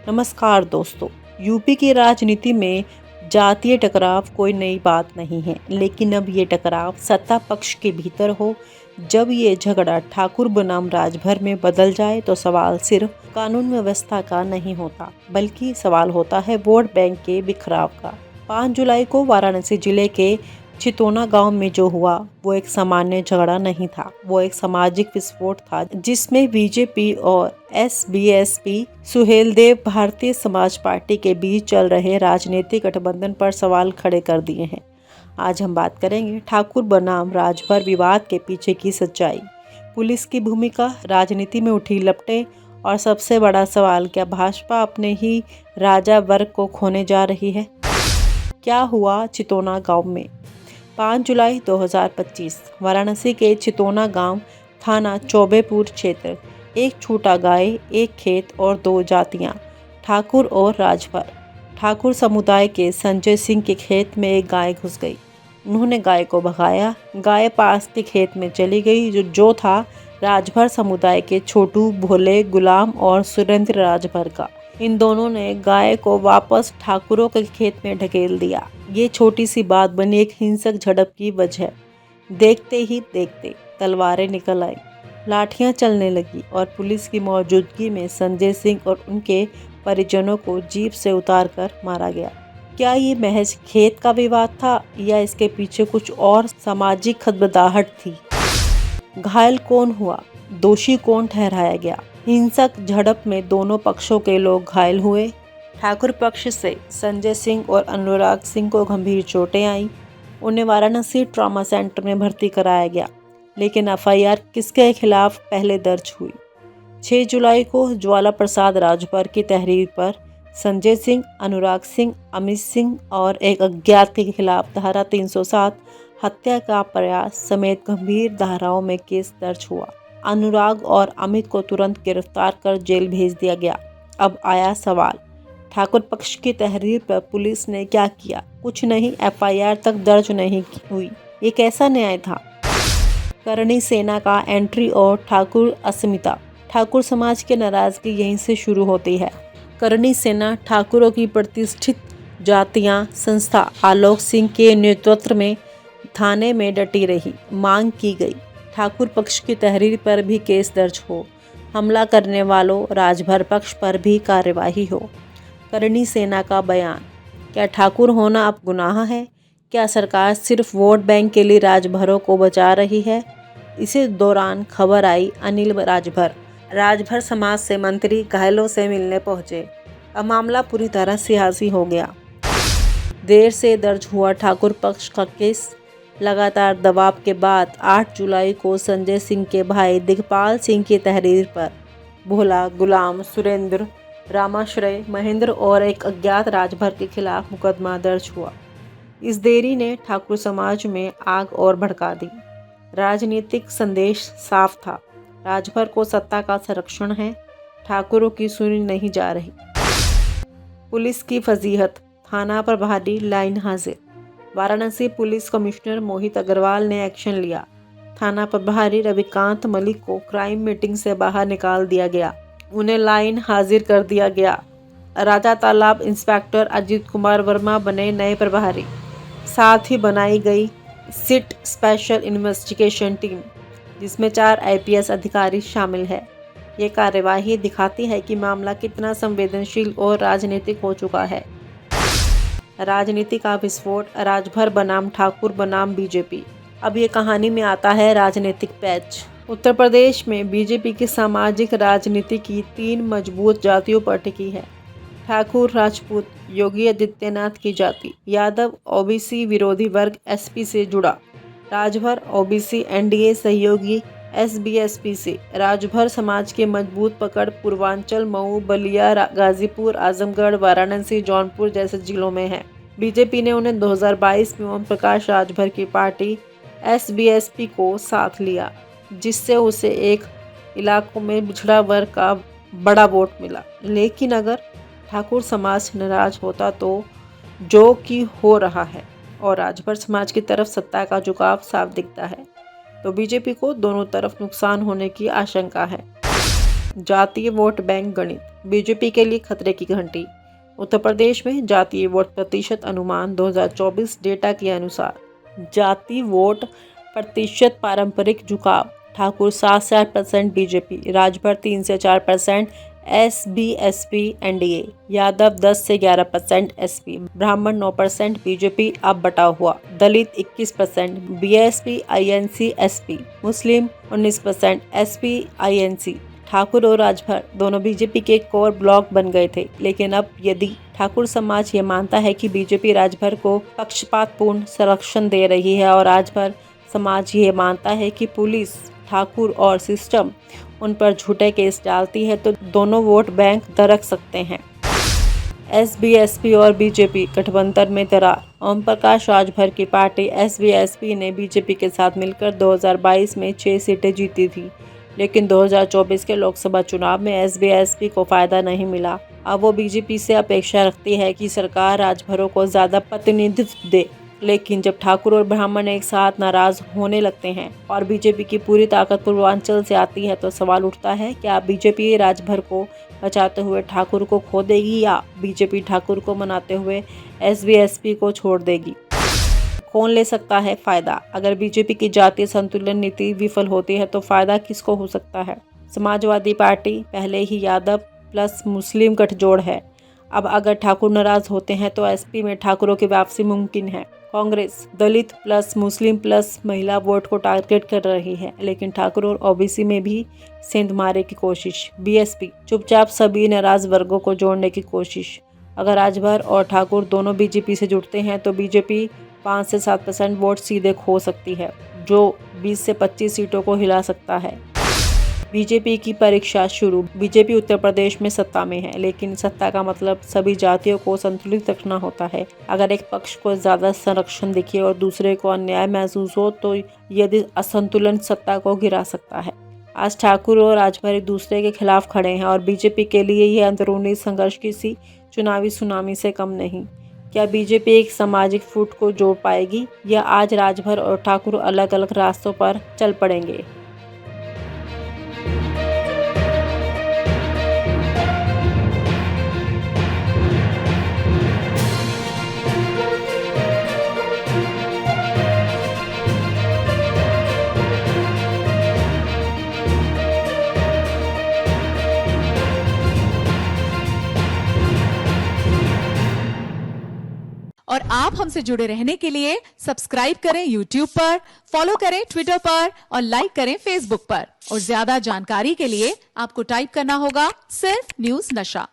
नमस्कार दोस्तों। यूपी की राजनीति में जातीय टकराव कोई नई बात नहीं है, लेकिन अब ये टकराव सत्ता पक्ष के भीतर हो। जब ये झगड़ा ठाकुर बनाम राजभर में बदल जाए तो सवाल सिर्फ कानून व्यवस्था का नहीं होता, बल्कि सवाल होता है वोट बैंक के बिखराव का। 5 जुलाई को वाराणसी जिले के चितौना गांव में जो हुआ वो एक सामान्य झगड़ा नहीं था, वो एक सामाजिक विस्फोट था जिसमें बीजेपी और एसबीएसपी सुहेलदेव भारतीय समाज पार्टी के बीच चल रहे राजनीतिक गठबंधन पर सवाल खड़े कर दिए हैं। आज हम बात करेंगे ठाकुर बनाम राजभर विवाद के पीछे की सच्चाई, पुलिस की भूमिका, राजनीति में उठी लपटें और सबसे बड़ा सवाल, क्या भाजपा अपने ही राजा वर्ग को खोने जा रही है। क्या हुआ चितौना गांव में। 5 जुलाई 2025 वाराणसी के चितौना गांव, थाना चौबेपुर क्षेत्र। एक छोटा गाय, एक खेत और 2 जातियां, ठाकुर और राजभर। ठाकुर समुदाय के संजय सिंह के खेत में एक गाय घुस गई। उन्होंने गाय को भगाया। गाय पास के खेत में चली गई जो था राजभर समुदाय के छोटू, भोले, गुलाम और सुरेंद्र राजभर का। इन दोनों ने गाय को वापस ठाकुरों के खेत में ढकेल दिया। ये छोटी सी बात बनी एक हिंसक झड़प की वजह। देखते ही देखते तलवारें निकल आई, लाठियां चलने लगी और पुलिस की मौजूदगी में संजय सिंह और उनके परिजनों को जीप से उतारकर मारा गया। क्या ये महज खेत का विवाद था या इसके पीछे कुछ और सामाजिक खदबदाहट थी। घायल कौन हुआ, दोषी कौन ठहराया गया। हिंसक झड़प में दोनों पक्षों के लोग घायल हुए। ठाकुर पक्ष से संजय सिंह और अनुराग सिंह को गंभीर चोटें आईं। उन्हें वाराणसी ट्रॉमा सेंटर में भर्ती कराया गया, लेकिन एफआईआर किसके खिलाफ पहले दर्ज हुई। 6 जुलाई को ज्वाला प्रसाद राजभर की तहरीर पर संजय सिंह, अनुराग सिंह, अमित सिंह और एक अज्ञात के खिलाफ धारा 307 हत्या का प्रयास समेत गंभीर धाराओं में केस दर्ज हुआ। अनुराग और अमित को तुरंत गिरफ्तार कर जेल भेज दिया गया। अब आया सवाल, ठाकुर पक्ष की तहरीर पर पुलिस ने क्या किया। कुछ नहीं, एफआईआर तक दर्ज नहीं हुई। ये कैसा न्याय था। करणी सेना का एंट्री और ठाकुर अस्मिता। ठाकुर समाज की नाराजगी यहीं से शुरू होती है। करणी सेना ठाकुरों की प्रतिष्ठित जातियां संस्था आलोक सिंह के नेतृत्व में थाने में डटी रही। मांग की गई ठाकुर पक्ष की तहरीर पर भी केस दर्ज हो, हमला करने वालों राजभर पक्ष पर भी कार्यवाही हो। करणी सेना का बयान, क्या ठाकुर होना अब गुनाह है। क्या सरकार सिर्फ वोट बैंक के लिए राजभरों को बचा रही है। इसी दौरान खबर आई अनिल राजभर समाज से मंत्री घायलों से मिलने पहुंचे। अब मामला पूरी तरह सियासी हो गया। देर से दर्ज हुआ ठाकुर पक्ष का केस। लगातार दबाव के बाद 8 जुलाई को संजय सिंह के भाई दिगपाल सिंह की तहरीर पर भोला, गुलाम, सुरेंद्र, रामाश्रय, महेंद्र और एक अज्ञात राजभर के खिलाफ मुकदमा दर्ज हुआ। इस देरी ने ठाकुर समाज में आग और भड़का दी। राजनीतिक संदेश साफ था, राजभर को सत्ता का संरक्षण है, ठाकुरों की सुनी नहीं जा रही। पुलिस की फजीहत, थाना पर भारी लाइन हाजिर। वाराणसी पुलिस कमिश्नर मोहित अग्रवाल ने एक्शन लिया। थाना प्रभारी रविकांत मलिक को क्राइम मीटिंग से बाहर निकाल दिया गया। उन्हें लाइन हाजिर कर दिया गया। राजा तालाब इंस्पेक्टर अजीत कुमार वर्मा बने नए प्रभारी। साथ ही बनाई गई सिट स्पेशल इन्वेस्टिगेशन टीम, जिसमें 4 आईपीएस अधिकारी शामिल है। ये कार्यवाही दिखाती है कि मामला कितना संवेदनशील और राजनीतिक हो चुका है। राजनीति का विस्फोट, राजभर बनाम ठाकुर बनाम बीजेपी। अब ये कहानी में आता है राजनीतिक पैच। उत्तर प्रदेश में बीजेपी की सामाजिक राजनीति की 3 मजबूत जातियों पर टिकी है। ठाकुर राजपूत योगी आदित्यनाथ की जाति, यादव ओबीसी विरोधी वर्ग एसपी से जुड़ा, राजभर ओबीसी एनडीए सहयोगी एसबीएसपी से। राजभर समाज की मजबूत पकड़ पूर्वांचल, मऊ, बलिया, गाजीपुर, आजमगढ़, वाराणसी, जौनपुर जैसे जिलों में है। बीजेपी ने उन्हें 2022 में ओम प्रकाश राजभर की पार्टी एसबीएसपी को साथ लिया, जिससे उसे एक इलाकों में पिछड़ा वर्ग का बड़ा वोट मिला। लेकिन अगर ठाकुर समाज नाराज होता तो जो कि हो रहा है और राजभर समाज की तरफ सत्ता का झुकाव साफ दिखता है, तो बीजेपी को दोनों तरफ नुकसान होने की आशंका है। जातीय वोट बैंक गणित, बीजेपी के लिए खतरे की घंटी। उत्तर प्रदेश में जातीय वोट प्रतिशत अनुमान 2024 डेटा के अनुसार जातीय वोट प्रतिशत पारंपरिक झुकाव ठाकुर 7 से 8%, बीजेपी, राजभर 3 से 4%, SBSP एनडीए, यादव 10 से 11%, SP, ब्राह्मण 9%, बीजेपी अब बटा हुआ, दलित 21%, BSP INC SP, मुस्लिम 19%, SP INC। ठाकुर और राजभर दोनों बीजेपी के कोर ब्लॉक बन गए थे, लेकिन अब यदि ठाकुर समाज ये मानता है कि बीजेपी राजभर को पक्षपातपूर्ण संरक्षण दे रही है और राजभर समाज ये मानता है कि पुलिस, ठाकुर और सिस्टम उन पर झूठे केस डालती है, तो दोनों वोट बैंक दरक सकते हैं। SBSP और बीजेपी गठबंधन में दरार। ओम प्रकाश राजभर की पार्टी SBSP ने बीजेपी के साथ मिलकर 2022 में 6 सीटें जीती थी, लेकिन 2024 के लोकसभा चुनाव में SBSP को फायदा नहीं मिला। अब वो बीजेपी से अपेक्षा रखती है कि सरकार राजभरों को ज्यादा प्रतिनिधित्व दे, लेकिन जब ठाकुर और ब्राह्मण एक साथ नाराज होने लगते हैं और बीजेपी की पूरी ताकत पूर्वांचल से आती है, तो सवाल उठता है, क्या बीजेपी राजभर को बचाते हुए ठाकुर को खो देगी या बीजेपी ठाकुर को मनाते हुए SBSP को छोड़ देगी? कौन ले सकता है फायदा? अगर बीजेपी की जातीय संतुलन नीति विफल होती है तो फायदा किसको हो सकता है? समाजवादी पार्टी पहले ही यादव प्लस मुस्लिम गठजोड़ है। अब अगर ठाकुर नाराज होते हैं तो SP में ठाकुरों की वापसी मुमकिन है। कांग्रेस दलित प्लस मुस्लिम प्लस महिला वोट को टारगेट कर रही है, लेकिन ठाकुर और OBC में भी सेंध मारे की कोशिश। BSP चुपचाप सभी नाराज वर्गों को जोड़ने की कोशिश। अगर राजभर और ठाकुर दोनों बीजेपी से जुड़ते हैं तो बीजेपी 5 से 7% वोट सीधे खो सकती है, जो 20 से 25 सीटों को हिला सकता है। बीजेपी की परीक्षा शुरू। बीजेपी उत्तर प्रदेश में सत्ता में है, लेकिन सत्ता का मतलब सभी जातियों को संतुलित रखना होता है। अगर एक पक्ष को ज्यादा संरक्षण दिखे और दूसरे को अन्याय महसूस हो तो यदि असंतुलन सत्ता को गिरा सकता है। आज ठाकुर और राजभर एक दूसरे के खिलाफ खड़े हैं और बीजेपी के लिए यह अंदरूनी संघर्ष किसी चुनावी सुनामी से कम नहीं। क्या बीजेपी एक सामाजिक फुट को जोड़ पाएगी या आज राजभर और ठाकुर अलग अलग रास्तों पर चल पड़ेंगे? और आप हमसे जुड़े रहने के लिए सब्सक्राइब करें YouTube पर, फॉलो करें Twitter पर और लाइक करें Facebook पर। और ज्यादा जानकारी के लिए आपको टाइप करना होगा सिर्फ न्यूज़ नशा।